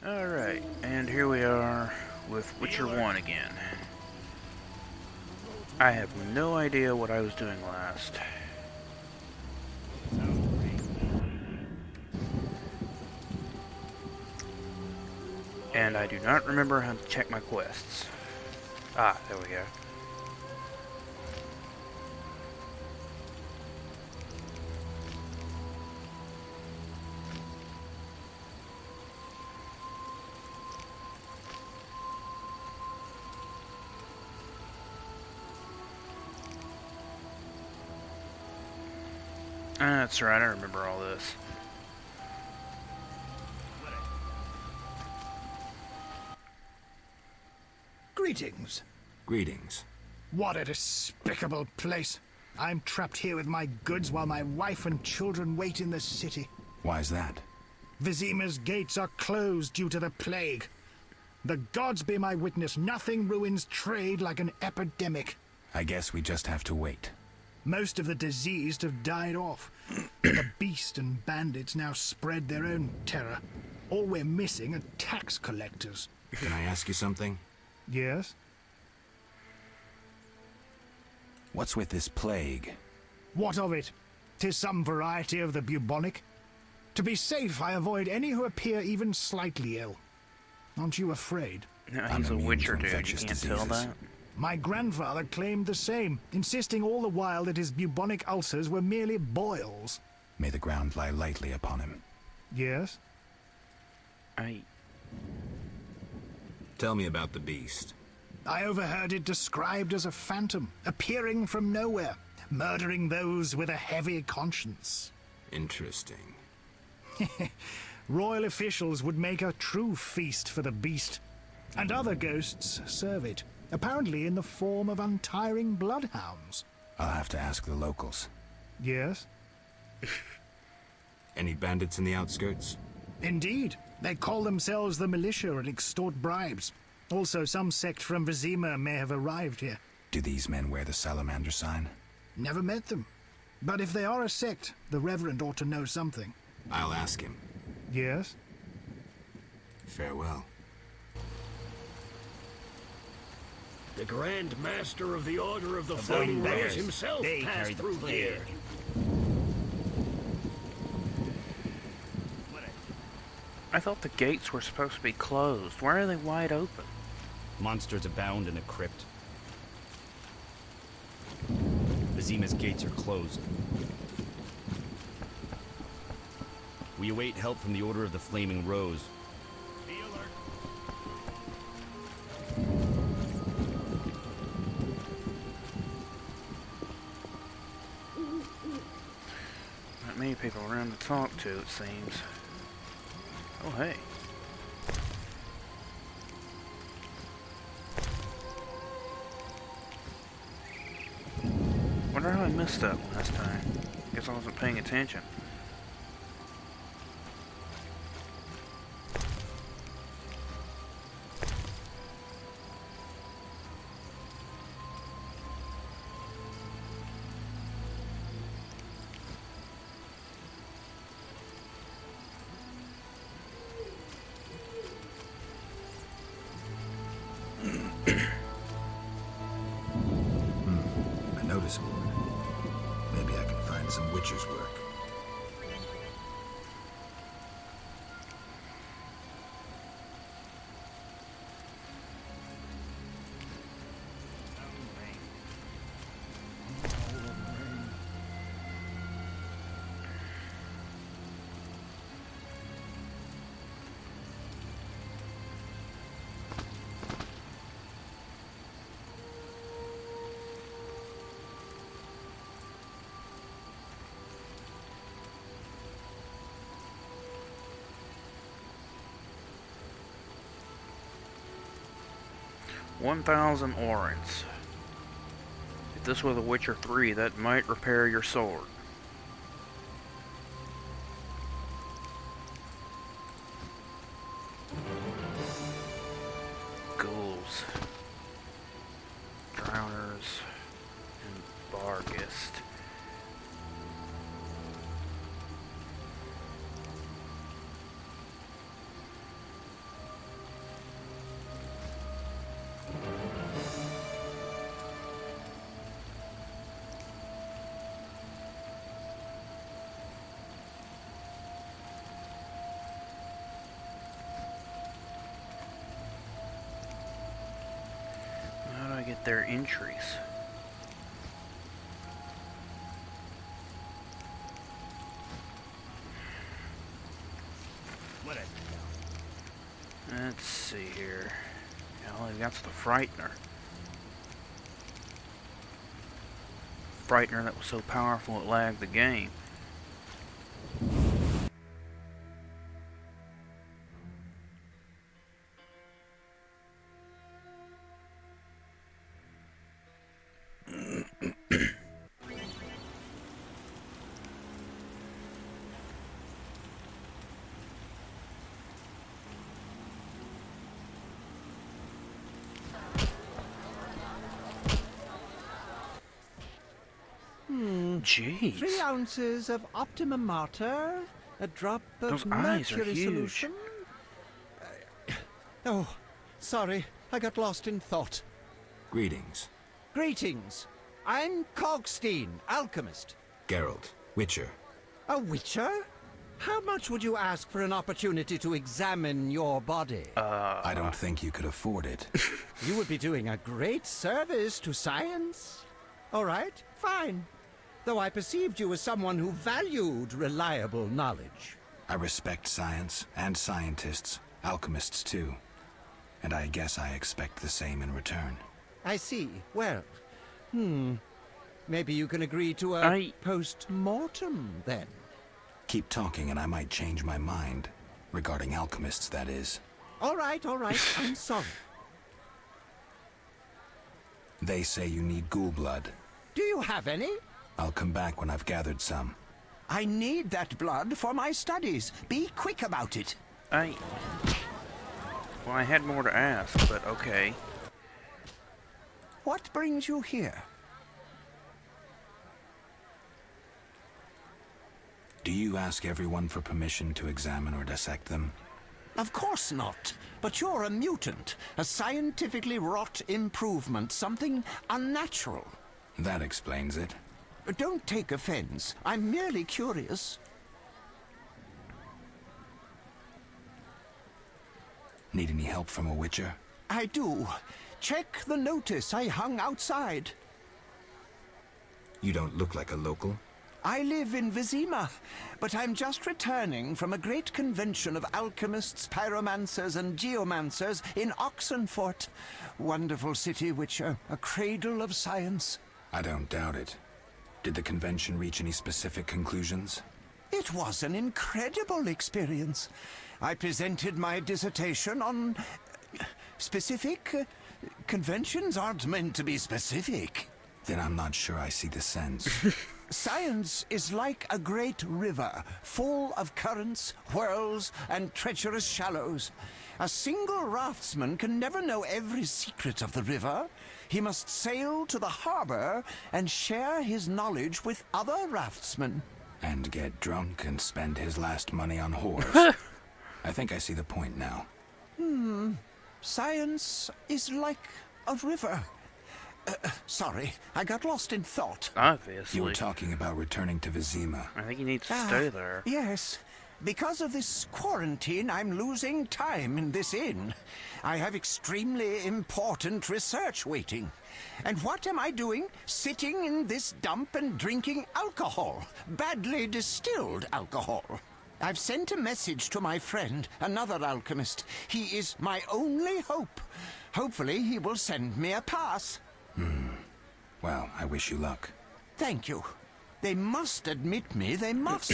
Alright, and here we are with Witcher 1 again. I have no idea what I was doing last. And I do not remember how to check my quests. Ah, there we go. That's right, I remember all this. Greetings. Greetings. What a despicable place. I'm trapped here with my goods while my wife and children wait in the city. Why's that? Vizima's gates are closed due to the plague. The gods be my witness, nothing ruins trade like an epidemic. I guess we just have to wait. Most of the diseased have died off. The beast and bandits now spread their own terror. All we're missing are tax collectors. Can I ask you something? Yes? What's with this plague? What of it? 'Tis some variety of the bubonic. To be safe, I avoid any who appear even slightly ill. Aren't you afraid? No, I'm he's a immune Witcher to dude, you infectious can't tell diseases. that. My grandfather claimed the same, insisting all the while that his bubonic ulcers were merely boils. May the ground lie lightly upon him. Yes? Tell me about the beast. I overheard it described as a phantom, appearing from nowhere, murdering those with a heavy conscience. Interesting. Royal officials would make a true feast for the beast, and other ghosts serve it, apparently in the form of untiring bloodhounds. I'll have to ask the locals. Yes? Any bandits in the outskirts? Indeed. They call themselves the militia and extort bribes. Also, some sect from Vizima may have arrived here. Do these men wear the salamander sign? Never met them. But if they are a sect, the Reverend ought to know something. I'll ask him. Yes? Farewell. The Grand Master of the Order of the Flaming Rose himself passed through here. I thought the gates were supposed to be closed. Why are they wide open? Monsters abound in the crypt. Vizima's gates are closed. We await help from the Order of the Flaming Rose. Be alert. Not many people around to talk to, it seems. Oh, hey. Wonder how I missed that last time. Guess I wasn't paying attention. A notice board. Maybe I can find some witcher's work. $1,000 orens. If this were The Witcher 3, that might repair your sword. Ghouls. Drowners. And Barghest. their entries. Let's see here. Well, that's the Frightener. Frightener that was so powerful it lagged the game. Jeez. 3 ounces of optimum mater, a drop of Those eyes are mercury huge. solution. Oh, sorry, I got lost in thought. Greetings. Greetings. I'm Cogstein, alchemist. Geralt, Witcher. A witcher? How much would you ask for an opportunity to examine your body? I don't think you could afford it. You would be doing a great service to science. All right, fine. Though I perceived you as someone who valued reliable knowledge. I respect science and scientists, alchemists too. And I guess I expect the same in return. I see. Well, maybe you can agree to a post-mortem, then. Keep talking and I might change my mind. Regarding alchemists, that is. All right, I'm sorry. They say you need ghoul blood. Do you have any? I'll come back when I've gathered some. I need that blood for my studies. Be quick about it. Well, I had more to ask, but okay. What brings you here? Do you ask everyone for permission to examine or dissect them? Of course not. But you're a mutant. A scientifically wrought improvement. Something unnatural. That explains it. Don't take offense. I'm merely curious. Need any help from a Witcher? I do. Check the notice I hung outside. You don't look like a local. I live in Vizima, but I'm just returning from a great convention of alchemists, pyromancers, and geomancers in Oxenfurt. Wonderful city, Witcher. A cradle of science. I don't doubt it. Did the convention reach any specific conclusions? It was an incredible experience. I presented my dissertation on... specific? Conventions aren't meant to be specific. Then I'm not sure I see the sense. Science is like a great river, full of currents, whirls, and treacherous shallows. A single raftsman can never know every secret of the river. He must sail to the harbor and share his knowledge with other raftsmen. And get drunk and spend his last money on whores. I think I see the point now. Science is like a river. Sorry, I got lost in thought. Obviously. You were talking about returning to Vizima. I think you need to stay there. Yes. Because of this quarantine, I'm losing time in this inn. I have extremely important research waiting. And what am I doing? Sitting in this dump and drinking alcohol. Badly distilled alcohol. I've sent a message to my friend, another alchemist. He is my only hope. Hopefully he will send me a pass. Well, I wish you luck. Thank you. They must admit me, they must.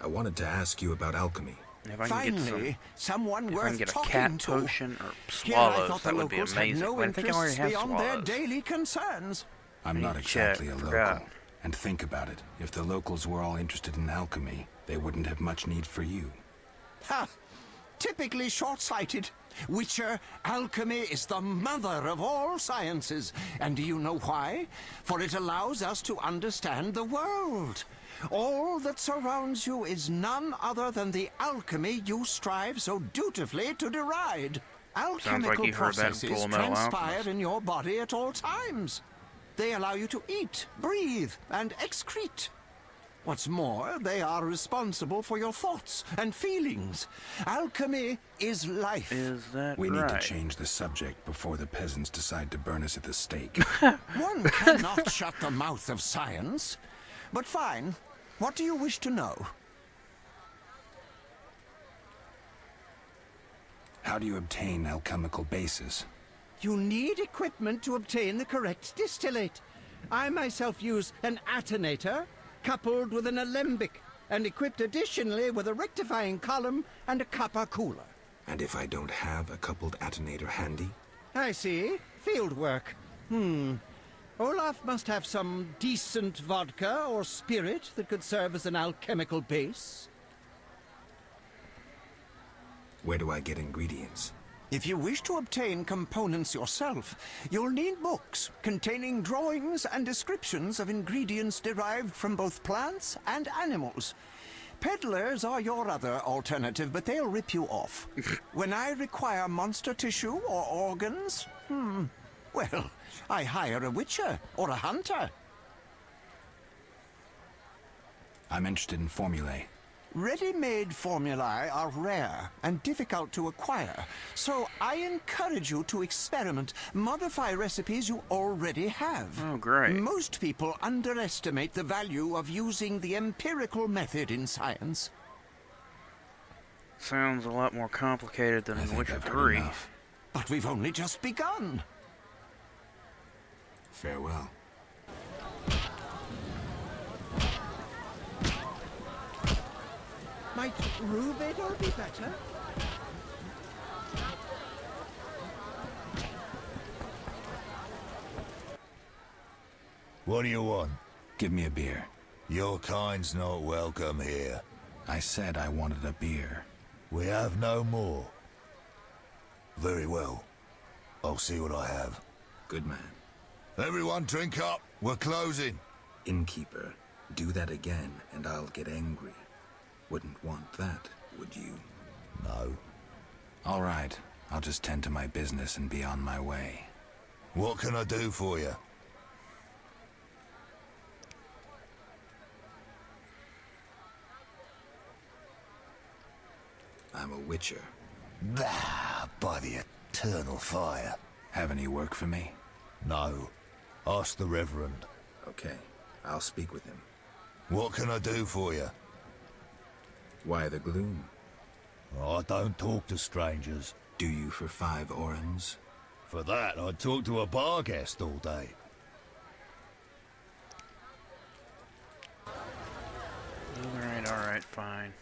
I wanted to ask you about alchemy. If I can Finally, get someone if I worth can get a talking cat to. potion or Here I swallows, thought that the would be locals had amazing. no But I think I already interests have beyond their swallows. daily concerns. I'm need not to exactly check, a forgot. local. And think about it. If the locals were all interested in alchemy, they wouldn't have much need for you. Ha! Typically short-sighted. Witcher, alchemy is the mother of all sciences. And do you know why? For it allows us to understand the world. All that surrounds you is none other than the alchemy you strive so dutifully to deride. Alchemical you heard that in processes Full Metal transpire Alchemist. in your body at all times. They allow you to eat, breathe, and excrete. What's more, they are responsible for your thoughts and feelings. Alchemy is life. Is that We right? need to change the subject before the peasants decide to burn us at the stake. One cannot shut the mouth of science. But fine. What do you wish to know? How do you obtain alchemical bases? You need equipment to obtain the correct distillate. I myself use an attenator, coupled with an alembic, and equipped additionally with a rectifying column and a copper cooler. And if I don't have a coupled attenator handy? I see. Field work. Olaf must have some decent vodka or spirit that could serve as an alchemical base. Where do I get ingredients? If you wish to obtain components yourself, you'll need books containing drawings and descriptions of ingredients derived from both plants and animals. Peddlers are your other alternative, but they'll rip you off. When I require monster tissue or organs, well, I hire a witcher or a hunter. I'm interested in formulae. Ready-made formulae are rare and difficult to acquire, so I encourage you to experiment, modify recipes you already have. Oh, great. Most people underestimate the value of using the empirical method in science. Sounds a lot more complicated than I in think Witcher I've heard 3. enough. But we've only just begun. Farewell. Might Rubedor be better? What do you want? Give me a beer. Your kind's not welcome here. I said I wanted a beer. We have no more. Very well. I'll see what I have. Good man. Everyone drink up. We're closing. Innkeeper, do that again and I'll get angry. Wouldn't want that, would you? No. All right. I'll just tend to my business and be on my way. What can I do for you? I'm a witcher. Ah, by the eternal fire. Have any work for me? No. Ask the Reverend. Okay. I'll speak with him. What can I do for you? Why the gloom? I don't talk to strangers. Do you for 5 orens? For that, I'd talk to a bar guest all day. Alright, fine.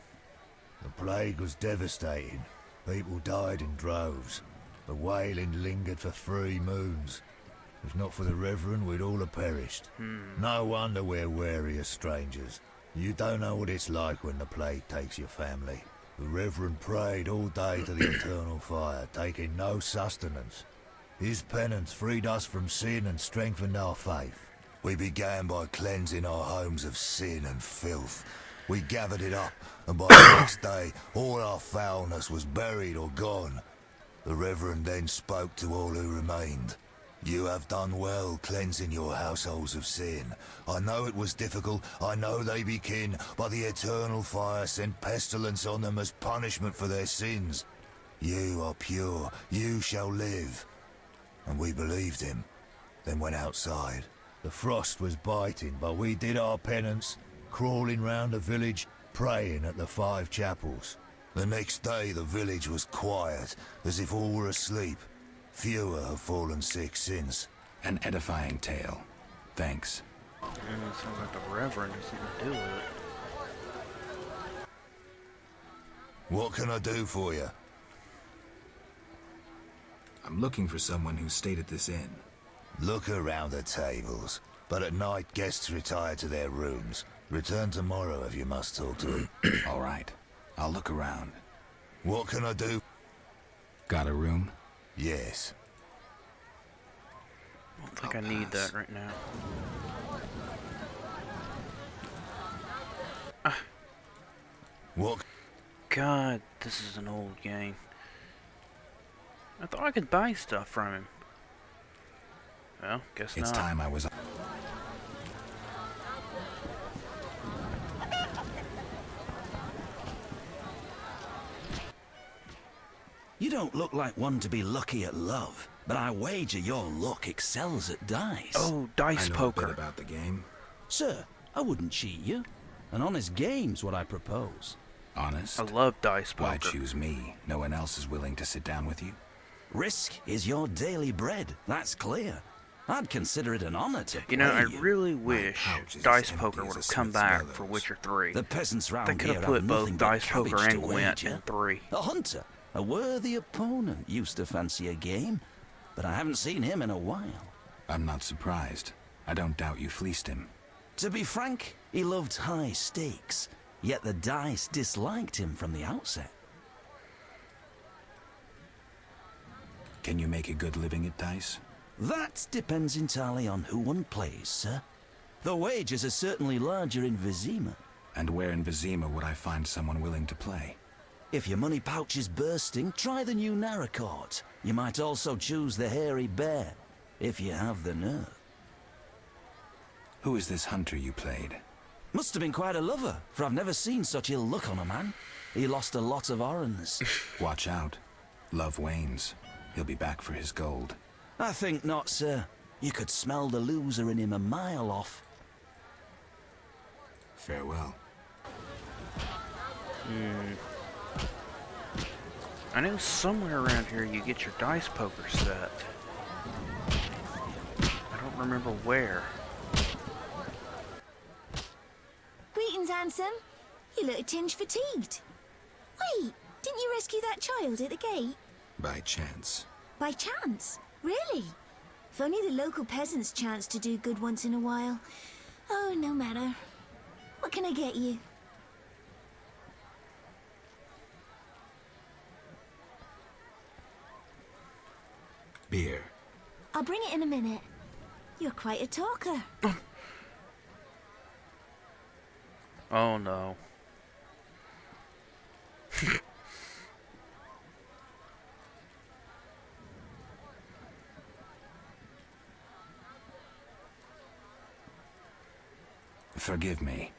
The plague was devastating. People died in droves. The wailing lingered for 3 moons. If not for the Reverend, we'd all have perished. No wonder we're wary of strangers. You don't know what it's like when the plague takes your family. The Reverend prayed all day to the eternal fire, taking no sustenance. His penance freed us from sin and strengthened our faith. We began by cleansing our homes of sin and filth. We gathered it up, and by the next day, all our foulness was buried or gone. The Reverend then spoke to all who remained. You have done well cleansing your households of sin. I know it was difficult, I know they be kin, but the eternal fire sent pestilence on them as punishment for their sins. You are pure, you shall live. And we believed him, then went outside. The frost was biting, but we did our penance, crawling round the village, praying at the 5 chapels. The next day the village was quiet, as if all were asleep. Fewer have fallen sick since. An edifying tale. Thanks. Sounds like the Reverend has something to do with it. What can I do for you? I'm looking for someone who stayed at this inn. Look around the tables, but at night guests retire to their rooms. Return tomorrow if you must talk to them. All right. I'll look around. What can I do? Got a room? Yes. I don't think I need that right now. What? God, this is an old game. I thought I could buy stuff from him. Well, guess It's not. time I was... You don't look like one to be lucky at love, but I wager your luck excels at dice. Oh, dice I know a poker. bit about the game. Sir, I wouldn't cheat you. An honest game's what I propose. Honest? I love dice Why poker. choose me? No one else is willing to sit down with you? Risk is your daily bread, that's clear. I'd consider it an honor to You know, play I you. really wish pouch is Dice as Poker empty would as have a come Smith's back bellows. for Witcher 3. The peasants round They could here have have put nothing both but Dice Poker cabbage to and Gwent wager. in 3. A hunter, a worthy opponent, used to fancy a game, but I haven't seen him in a while. I'm not surprised. I don't doubt you fleeced him. To be frank, he loved high stakes, yet the dice disliked him from the outset. Can you make a good living at dice? That depends entirely on who one plays, sir. The wages are certainly larger in Vizima. And where in Vizima would I find someone willing to play? If your money pouch is bursting, try the new Narracourt. You might also choose the Hairy Bear, if you have the nerve. Who is this hunter you played? Must have been quite a lover, for I've never seen such ill luck on a man. He lost a lot of orans. Watch out. Love wanes. He'll be back for his gold. I think not, sir. You could smell the loser in him a mile off. Farewell. I know somewhere around here you get your Dice Poker set. I don't remember where. Greetings, handsome. You look a tinge fatigued. Wait, didn't you rescue that child at the gate? By chance. By chance? Really? If only the local peasants chance to do good once in a while. Oh, no matter. What can I get you? Beer. I'll bring it in a minute. You're quite a talker. Oh no. Forgive me.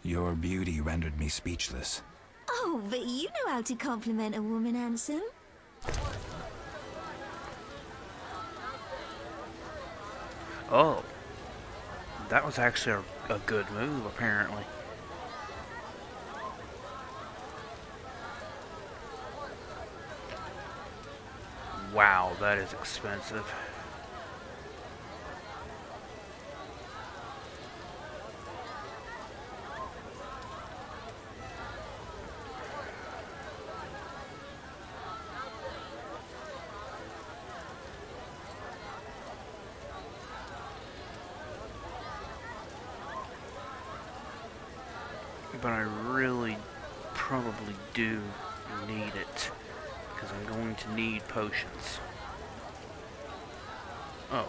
Your beauty rendered me speechless. Oh, but you know how to compliment a woman, handsome. Oh. That was actually a good move, apparently. Wow, that is expensive. But I really probably do need it, because I'm going to need potions. Oh.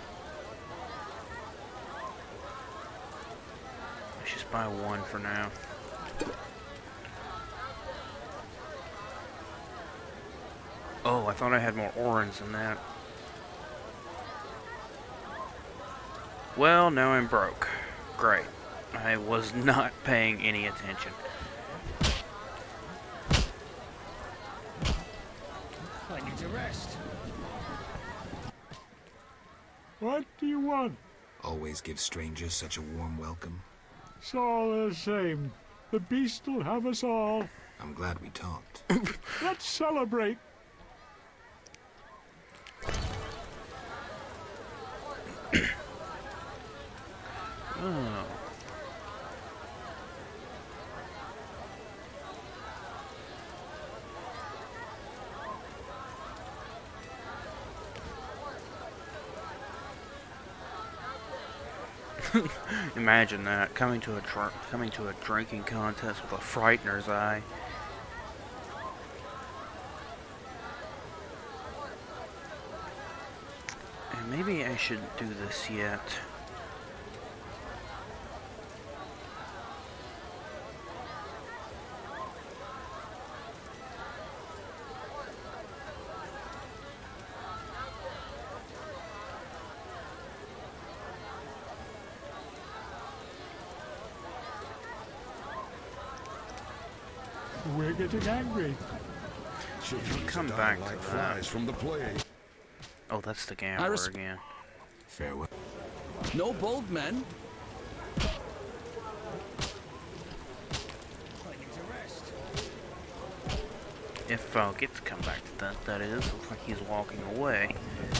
Let's just buy one for now. Oh, I thought I had more orans than that. Well, now I'm broke. Great. I was not paying any attention. I need to rest. What do you want? Always give strangers such a warm welcome. It's all the same. The beast will have us all. I'm glad we talked. Let's celebrate. Oh. Imagine that, coming to a drinking contest with a Frightener's eye. And maybe I shouldn't do this yet. We're getting angry. Come back like to flies that. from the plague. Oh, that's the gambler again. Farewell. No bold men. If I'll get to come back to that, that is. Looks like he's walking away.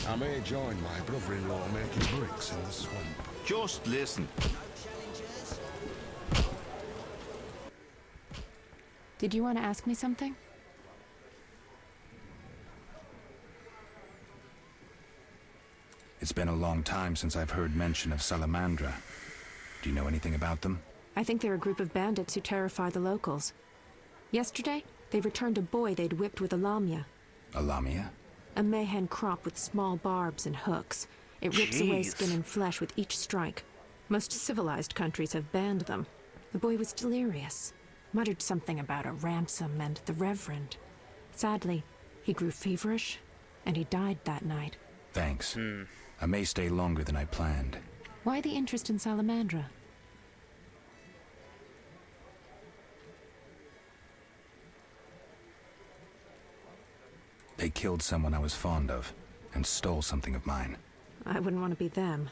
I may join my brother-in-law making bricks in the swamp. Just listen. Did you want to ask me something? It's been a long time since I've heard mention of Salamandra. Do you know anything about them? I think they're a group of bandits who terrify the locals. Yesterday, they returned a boy they'd whipped with a lamia. A lamia? A mayhen crop with small barbs and hooks. It rips away skin and flesh with each strike. Most civilized countries have banned them. The boy was delirious. Muttered something about a ransom and the Reverend. Sadly, he grew feverish, and he died that night. Thanks. I may stay longer than I planned. Why the interest in Salamandra? They killed someone I was fond of, and stole something of mine. I wouldn't want to be them.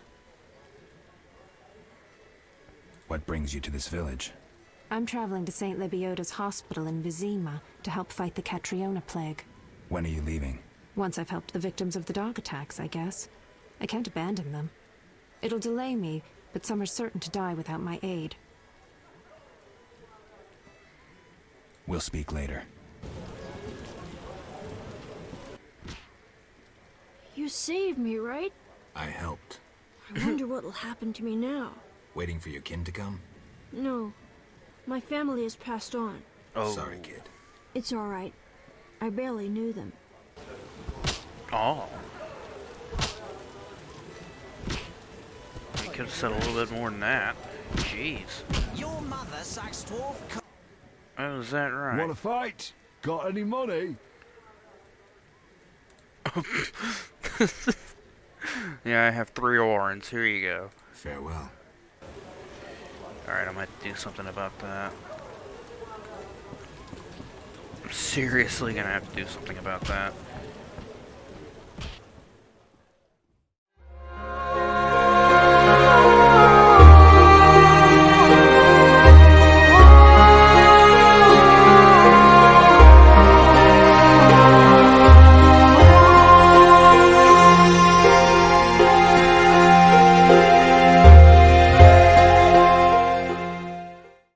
What brings you to this village? I'm traveling to St. Lebioda's hospital in Vizima to help fight the Catriona plague. When are you leaving? Once I've helped the victims of the dog attacks, I guess. I can't abandon them. It'll delay me, but some are certain to die without my aid. We'll speak later. You saved me, right? I helped. I wonder what'll happen to me now. Waiting for your kin to come? No. My family has passed on. Oh. Sorry, kid. It's all right. I barely knew them. Oh. You could have said a little bit more than that. Jeez. Your mother sucks dwarf. Oh, is that right? Want to fight? Got any money? Yeah, I have 3 orans. Here you go. Farewell. Alright, I might do something about that. I'm seriously gonna have to do something about that.